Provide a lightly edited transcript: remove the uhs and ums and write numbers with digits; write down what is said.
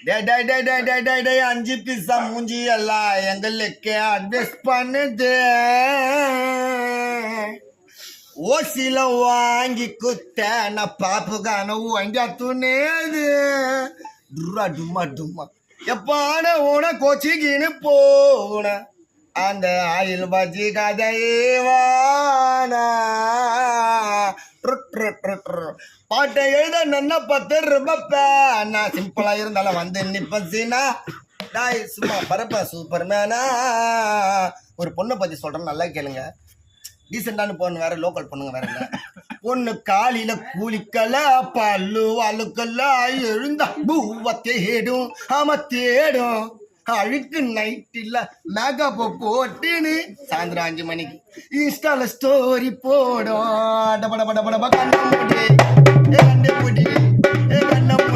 5 பீஸா மூஞ்சி எல்லாம் எங்களுக்கு அட்வைஸ் பண்ணுது. ஓசில வாங்கி குத்த நான் பாப்புக்கான வாங்கி துணேது. டும்மா டும்மா டும்மா எப்பான உன கோச்சிக்கின்னு போன அந்த ஆயில் பஜ்ஜி கதையேவானா. பாட்டை எழுத நன்ன 10 ரூபாய். நான் சிம்பிளா இருந்தாலும் வந்து நிப்பசினா டாய் சும்மா பரப்ப சூப்பர் மேனா. ஒரு பொண்ணை பத்தி சொல்றேன், நல்லா கேளுங்க. டீசெண்டான பொண்ணு வேற, லோக்கல் பொண்ணுங்க வேற இல்ல. பொண்ணு காலையில கூலிக்கல பல்லு அழுக்கல்ல எழுந்தா பூவ தேடும். ஆமா தேடும். அழுக்கு நைட் இல்ல மேக்கப் போட்டுன்னு சாயந்தரம் 5 மணிக்கு இன்ஸ்டால ஸ்டோரி போடும். கண்ண மூடி கண்ண மூடி